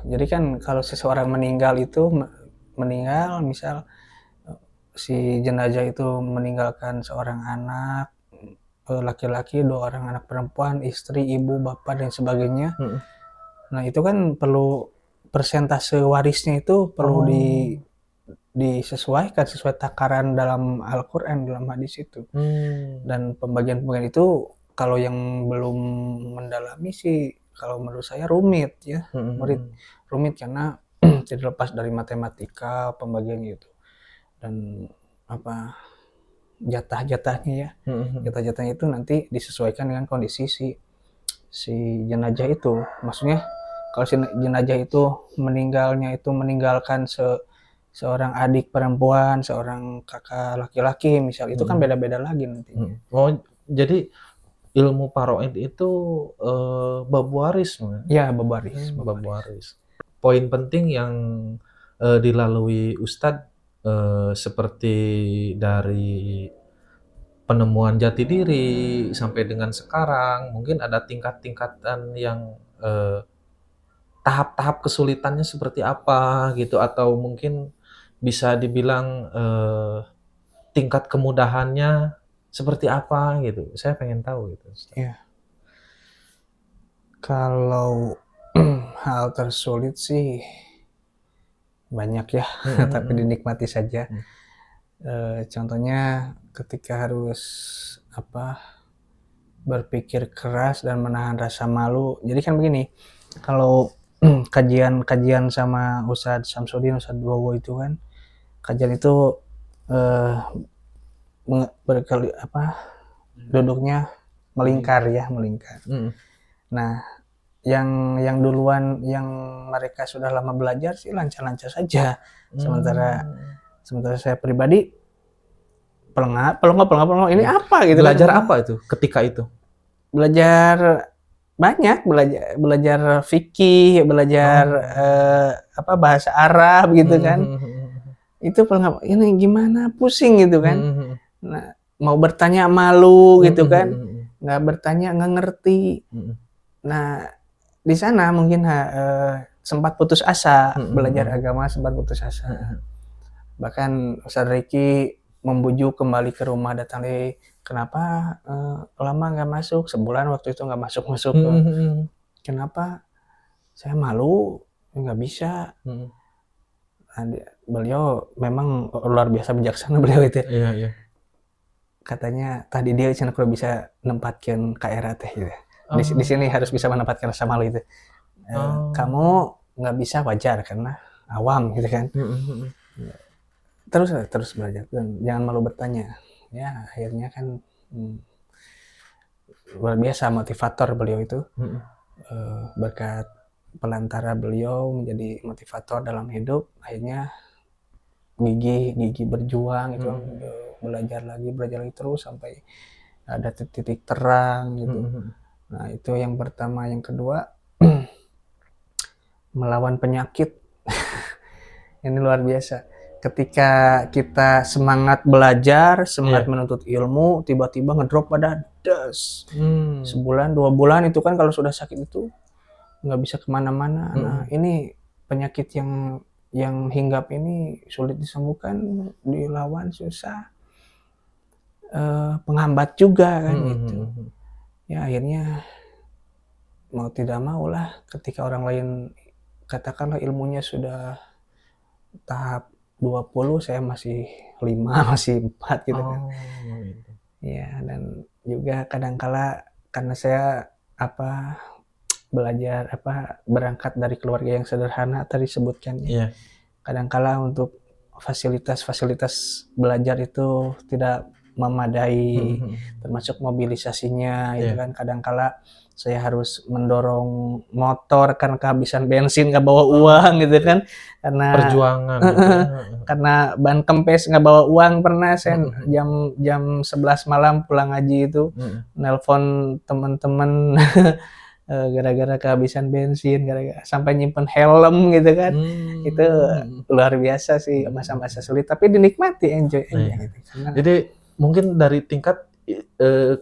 Jadi kan kalau seseorang meninggal misal si jenazah itu meninggalkan seorang anak laki-laki, 2 orang anak perempuan, istri, ibu, bapak dan sebagainya. Nah itu kan perlu persentase warisnya itu perlu disesuaikan sesuai takaran dalam Al-Quran, dalam hadis itu. Dan pembagian itu kalau yang belum mendalami sih kalau menurut saya rumit ya. Rumit karena tidak lepas dari matematika pembagian itu dan jatah-jatahnya ya. Jatah-jatahnya itu nanti disesuaikan dengan kondisi si jenazah itu. Maksudnya kalau jenazah itu meninggalkan seorang adik perempuan, seorang kakak laki-laki misal, itu kan beda-beda lagi nantinya. Oh, jadi ilmu paroid itu bab waris, Ya, babaris. bab waris. Poin penting yang dilalui Ustadz seperti dari penemuan jati diri sampai dengan sekarang, mungkin ada tingkat-tingkatan yang tahap-tahap kesulitannya seperti apa gitu, atau mungkin bisa dibilang tingkat kemudahannya seperti apa gitu. Saya pengen tahu gitu. Ya. Kalau hal tersulit sih banyak ya, tapi dinikmati saja. Contohnya ketika harus berpikir keras dan menahan rasa malu. Jadi kan begini, kalau kajian sama Ustadz Samsudin, Ustadz Bowo itu kan, kajian itu berkali duduknya melingkar. Nah, yang duluan, yang mereka sudah lama belajar sih lancar-lancar saja. Sementara saya pribadi pelengap ini apa gitu. Belajar apa itu ketika itu? Belajar banyak, belajar fikih, belajar bahasa Arab gitu kan. Itu pelengap, ini gimana, pusing gitu kan. Nah, mau bertanya malu gitu kan, nggak bertanya nggak ngerti. Nah, di sana mungkin sempat putus asa, belajar agama sempat putus asa. Bahkan Ustadz Riki membujuk kembali ke rumah, datang lagi, kenapa lama nggak masuk, sebulan waktu itu nggak masuk. Kenapa? Saya malu, nggak bisa. Nah, beliau memang luar biasa bijaksana beliau itu. Iya. Katanya tadi dia cina kalau bisa nempatkan KRA teh gitu. Di sini harus bisa menempatkan rasa malu itu. Kamu nggak bisa wajar karena awam gitu kan. Terus belajar, jangan malu bertanya. Ya akhirnya kan luar biasa motivator beliau itu. Berkat pelantara beliau menjadi motivator dalam hidup, akhirnya gigi berjuang itu, belajar lagi terus sampai ada titik terang gitu. Nah, itu yang pertama. Yang kedua, melawan penyakit. Ini luar biasa. Ketika kita semangat belajar, semangat menuntut ilmu, tiba-tiba ngedrop pada das. Sebulan, 2 bulan itu kan kalau sudah sakit itu nggak bisa kemana-mana. Nah, ini penyakit yang hinggap ini sulit disembuhkan, dilawan susah. Penghambat juga kan gitu. Ya akhirnya mau tidak mau lah, ketika orang lain katakanlah ilmunya sudah tahap 20, saya masih 5, masih 4 gitu kan. Ya, dan juga kadangkala karena saya belajar berangkat dari keluarga yang sederhana tadi sebutkannya. Kadangkala untuk fasilitas belajar itu tidak memadai, termasuk mobilisasinya itu kan. Kadangkala saya harus mendorong motor karena kehabisan bensin, nggak bawa uang gitu kan, karena perjuangan gitu. Karena ban kempes nggak bawa uang. Pernah saya jam 11 malam pulang ngaji itu nelpon teman-teman gara-gara kehabisan bensin, gara-gara sampai nyimpen helm gitu kan. Itu luar biasa sih, masa-masa sulit tapi dinikmati, enjoy gitu. Jadi mungkin dari tingkat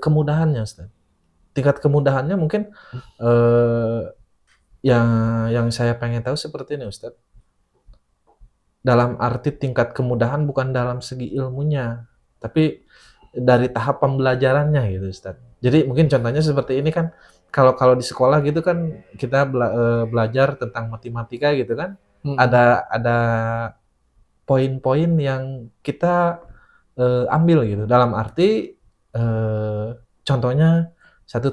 kemudahannya, Ustaz. Tingkat kemudahannya mungkin yang saya pengen tahu seperti ini, Ustaz. Dalam arti tingkat kemudahan bukan dalam segi ilmunya, tapi dari tahap pembelajarannya gitu, Ustaz. Jadi mungkin contohnya seperti ini kan, kalau di sekolah gitu kan kita belajar tentang matematika gitu kan, ada poin-poin yang kita ambil gitu. Dalam arti contohnya 1+1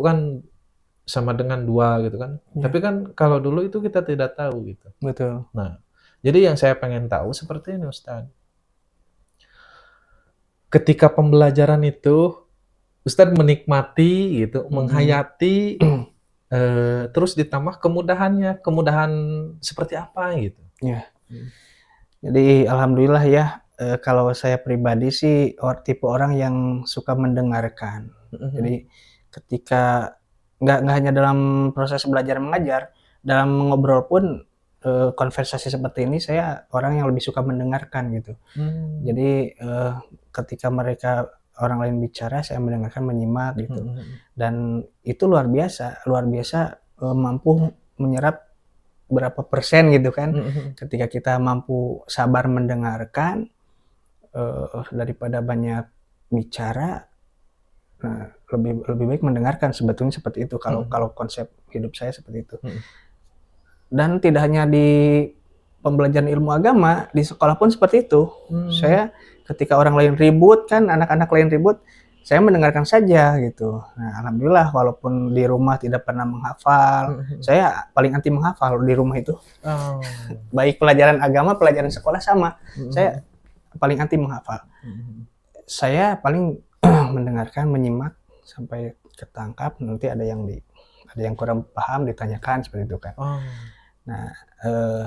kan sama dengan 2 gitu kan. Tapi kan kalau dulu itu kita tidak tahu gitu. Betul. Nah, jadi yang saya pengen tahu seperti ini, Ustaz. Ketika pembelajaran itu Ustaz menikmati gitu, menghayati terus ditambah kemudahannya, kemudahan seperti apa gitu? Ya. Mhm. Jadi alhamdulillah ya, kalau saya pribadi sih tipe orang yang suka mendengarkan. Mhm mhm. Jadi ketika nggak hanya dalam proses belajar mengajar, dalam ngobrol pun, konversasi seperti ini saya orang yang lebih suka mendengarkan gitu. Mmm. Jadi, ketika orang lain bicara, saya mendengarkan, menyimak Mhm gitu. mhm. Dan itu luar biasa, mampu menyerap berapa persen gitu kan. Mhm mhm. Ketika kita mampu sabar mendengarkan, daripada banyak bicara, nah lebih lebih baik mendengarkan sebetulnya seperti itu Mhm kalau mhm. kalau konsep hidup saya seperti itu. Mhm. Dan tidak hanya di pembelajaran ilmu agama, di sekolah pun seperti itu. Mmm. Saya ketika orang lain ribut kan, anak-anak lain ribut, saya mendengarkan saja gitu. Nah, alhamdulillah walaupun di rumah tidak pernah menghafal, Mhm mhm. saya paling anti menghafal di rumah itu. Oh. Baik pelajaran agama, pelajaran sekolah sama. Mhm Saya mhm. paling anti menghafal. Mhm mhm. Saya paling mendengarkan, menyimak sampai ketangkap, nanti ada yang kurang paham ditanyakan seperti itu kan. Oh. Nah, eee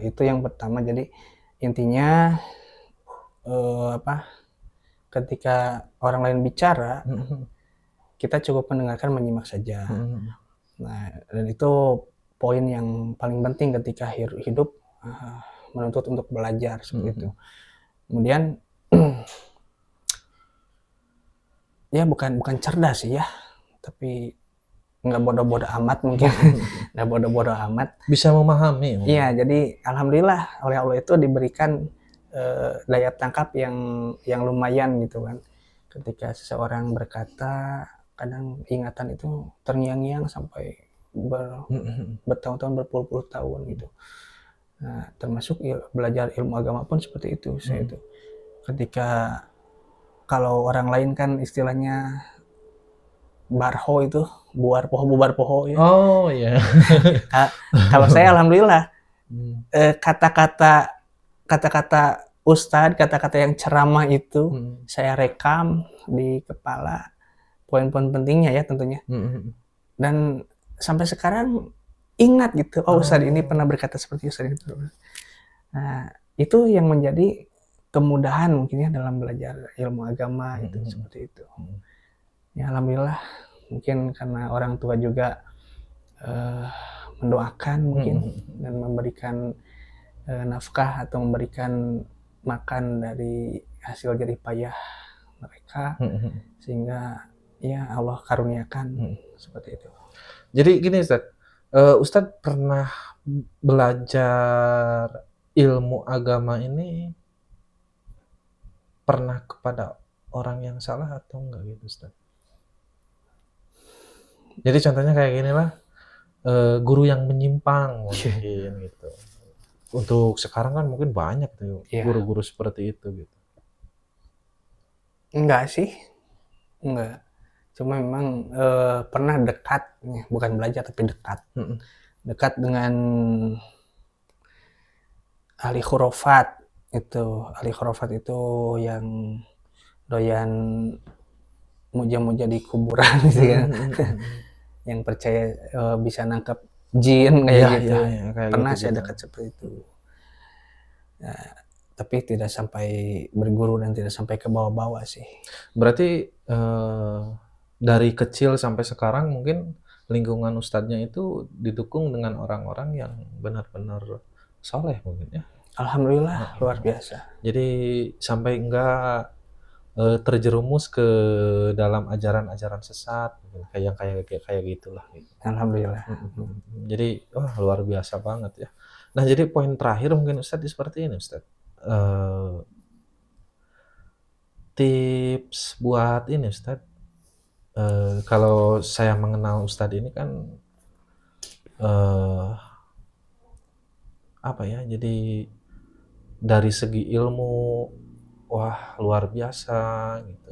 itu yang pertama. Jadi intinya, apa, ketika orang lain bicara, Mhm mhm. kita cukup mendengarkan, menyimak saja. Mhm mhm. Nah, dan itu poin yang paling penting ketika hidup, eee, menuntut untuk belajar, Mhm seperti itu. mhm. Kemudian, ya bukan bukan cerdas sih ya, tapi nggak bodoh-bodoh amat mungkin, Mhm mhm. nggak bodoh-bodoh amat. Bisa memahami mungkin. Iya, jadi alhamdulillah oleh Allah itu diberikan, daya tangkap yang lumayan gitu kan. Ketika seseorang berkata, kadang ingatan itu terngiang-ngiang sampai Mhm mhm. bertahun-tahun, berpuluh-puluh tahun gitu. Nah, termasuk belajar ilmu agama pun seperti itu saya Mhm. itu. Ketika kalau orang lain kan istilahnya barho itu, bubar poho ya. Oh, iya. Ka Kalau saya alhamdulillah, Mmm. kata-kata ustad, kata-kata yang ceramah itu Mhm. saya rekam di kepala, poin-poin pentingnya ya tentunya. Mhm mhm. Dan sampai sekarang ingat gitu, oh ustad ini Oh. pernah berkata seperti ustad itu. Nah, itu yang menjadi kemudahan mungkin ya dalam belajar ilmu agama Mhm itu, mhm. seperti itu. Mhm. Ya alhamdulillah, mungkin karena orang tua juga, eee, mendoakan Mhm mungkin mhm. dan memberikan, nafkah atau memberikan makan dari hasil jerih payah mereka, Mhm mhm. sehingga ya Allah karuniakan Mhm. seperti itu. Jadi gini Ustaz, Ustaz pernah belajar ilmu agama ini pernah kepada orang yang salah atau enggak gitu Ustaz? Jadi contohnya kayak ginilah, guru yang menyimpang mungkin gitu. Untuk sekarang kan mungkin banyak tuh Iya, guru-guru seperti itu gitu. enggak sih, enggak. Cuma memang, pernah dekat, bukan belajar tapi dekat. Mhm. Dekat dengan ahli khurafat itu. Ahli khurafat itu yang doyan muja-muja di kuburan gitu Mhm ya, mhm mhm. yang percaya, bisa nangkep jin kayak Iya gitu. iya iya, kayak Pernah saya gitu-gitu. dekat seperti itu. Mhm. Nah, tapi tidak sampai berguru dan tidak sampai ke bawah-bawah sih. Berarti, dari kecil sampai sekarang mungkin lingkungan ustadznya itu didukung dengan orang-orang yang benar-benar saleh mungkin ya? Alhamdulillah luar Heeh. biasa. Jadi sampai enggak, terjerumus ke dalam ajaran-ajaran sesat mungkin kayak yang kayak kayak gitulah gitu. Alhamdulillah. Mhm mhm mhm. Jadi, wah luar biasa banget ya. Nah jadi poin terakhir mungkin Ustadz seperti ini Ustadz, tips buat ini Ustadz, kalau saya mengenal Ustadz ini kan, eee, apa ya, jadi dari segi ilmu, wah luar biasa gitu.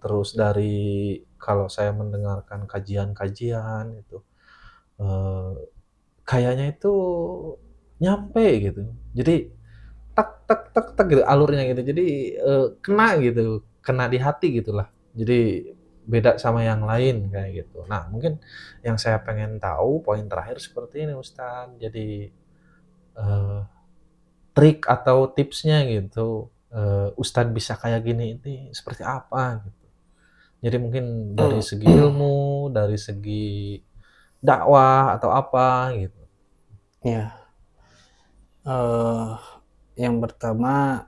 Terus dari kalau saya mendengarkan kajian-kajian gitu, eee, kayaknya itu nyampe gitu. Jadi tak gitu alurnya gitu. Jadi, kena gitu, kena di hati gitulah. Jadi beda sama yang lain kayak gitu. Nah, mungkin yang saya pengen tahu poin terakhir seperti ini Ustadz. Jadi eh, trik atau tipsnya gitu, Ustadz bisa kayak gini ini seperti apa gitu. Jadi mungkin dari segi ilmu, dari segi dakwah atau apa gitu. Ya, eh yang pertama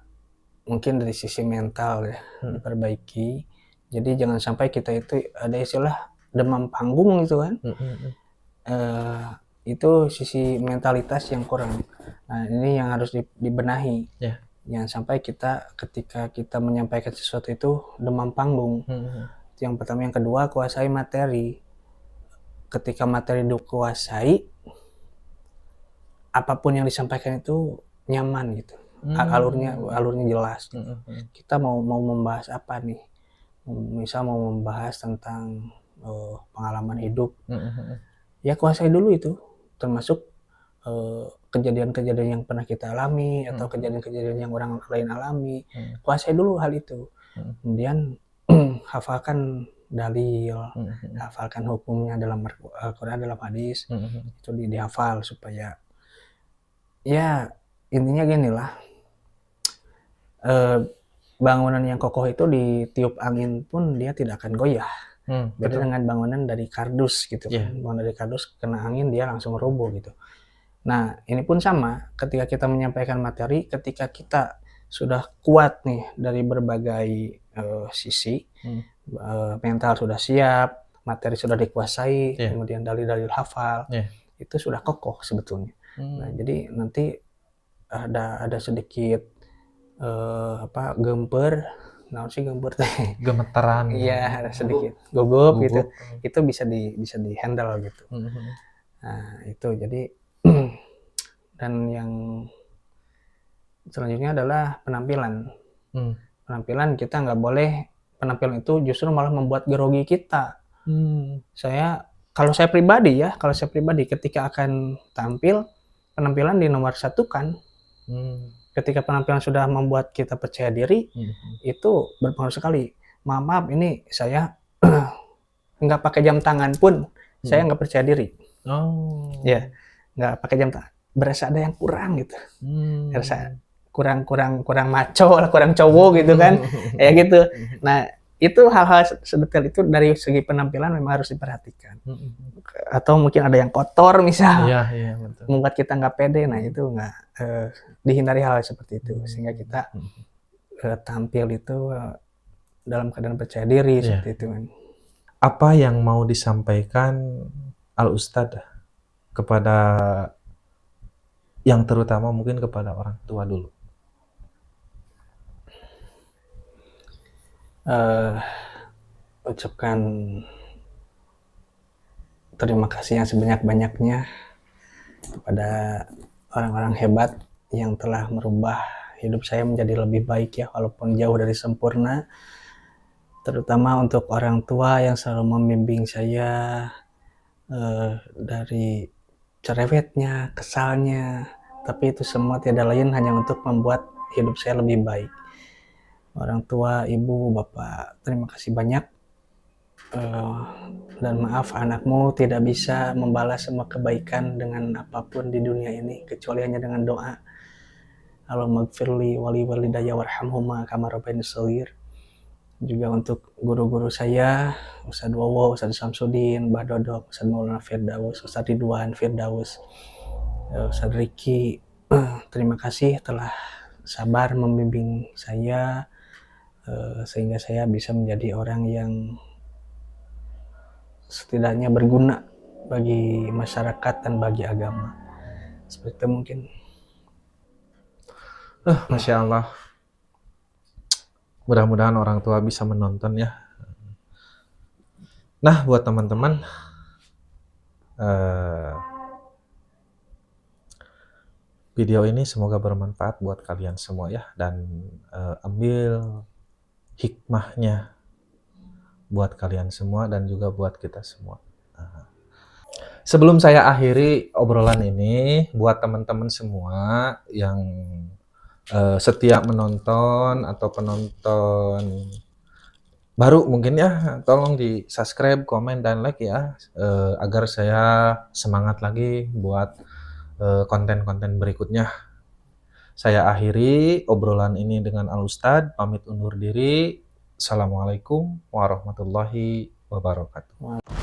mungkin dari sisi mental ya, diperbaiki. Jadi jangan sampai kita itu ada istilah demam panggung gitu kan. Itu sisi mentalitas yang kurang. Nah, ini yang harus dibenahi. Ya. Jangan sampai kita ketika kita menyampaikan sesuatu itu demam panggung. Itu yang pertama. Yang kedua, kuasai materi. Ketika materi dikuasai, apapun yang disampaikan itu nyaman gitu. Alurnya jelas. Kita mau membahas apa nih? Misal mau membahas tentang pengalaman hidup, ya kuasai dulu itu, termasuk kejadian-kejadian yang pernah kita alami atau kejadian-kejadian yang orang lain alami. Kuasai dulu hal itu. Kemudian hafalkan dalil, hafalkan hukumnya dalam Al-Quran, dalam hadis, itu dihafal supaya ya intinya gini lah, bangunan yang kokoh itu ditiup angin pun dia tidak akan goyah. Beda dengan bangunan dari kardus gitu kan. Bangunan dari kardus kena angin dia langsung roboh gitu. Nah, ini pun sama ketika kita menyampaikan materi, ketika kita sudah kuat nih dari berbagai sisi, mental sudah siap, materi sudah dikuasai, kemudian dalil-dalil hafal, itu sudah kokoh sebetulnya. Nah, jadi nanti ada sedikit gemper, Gemeteran. Iya, ada sedikit gugup gitu. Itu bisa di handle gitu. Nah, itu jadi dan yang selanjutnya adalah penampilan. Penampilan kita nggak boleh, penampilan itu justru malah membuat grogi kita. Kalau saya pribadi ketika akan tampil, penampilan dinomor satukan. Ketika penampilan sudah membuat kita percaya diri, itu berpengaruh sekali. Maaf, ini saya nggak pakai jam tangan pun, saya nggak percaya diri. Ya, nggak pakai jam tangan, berasa ada yang kurang gitu. Berasa kurang maco lah, kurang cowok gitu kan, ya gitu. Nah, itu hal-hal sedetail itu dari segi penampilan memang harus diperhatikan. Atau mungkin ada yang kotor misal, betul. membuat kita nggak pede. Nah, itu nggak dihindari hal seperti itu, sehingga kita tampil itu dalam keadaan percaya diri seperti itu kan. Apa yang mau disampaikan Al Ustadz kepada yang terutama mungkin kepada orang tua dulu? Ucapkan terima kasih yang sebanyak-banyaknya kepada orang-orang hebat yang telah merubah hidup saya menjadi lebih baik ya, walaupun jauh dari sempurna. Terutama untuk orang tua yang selalu membimbing saya dari cerewetnya, kesalnya, tapi itu semua tiada lain hanya untuk membuat hidup saya lebih baik. Orang tua, ibu, bapak, terima kasih banyak. Dan maaf, anakmu tidak bisa membalas semua kebaikan dengan apapun di dunia ini kecuali hanya dengan doa. Allahumma gfirli wali walidayya warhamhuma kama rabbayani shaghir. Juga untuk guru-guru saya, Ustadz Wowo, Ustadz Samsudin, Mbah Dodok, Ustadz Maulana Firdaus, Ustadz Ridwan Firdaus, Ustadz Riki, terima kasih telah sabar membimbing saya sehingga saya bisa menjadi orang yang setidaknya berguna bagi masyarakat dan bagi agama. Seperti itu mungkin. Masya Allah. Mudah-mudahan orang tua bisa menonton ya. Nah, buat teman-teman, video ini semoga bermanfaat buat kalian semua ya, dan ambil hikmahnya buat kalian semua dan juga buat kita semua. Sebelum saya akhiri obrolan ini, buat teman-teman semua yang setiap menonton atau penonton baru mungkin ya, tolong di subscribe, komen, dan like ya, agar saya semangat lagi buat konten-konten berikutnya. Saya akhiri obrolan ini dengan Al Ustadz, pamit undur diri. Assalamualaikum warahmatullahi wabarakatuh.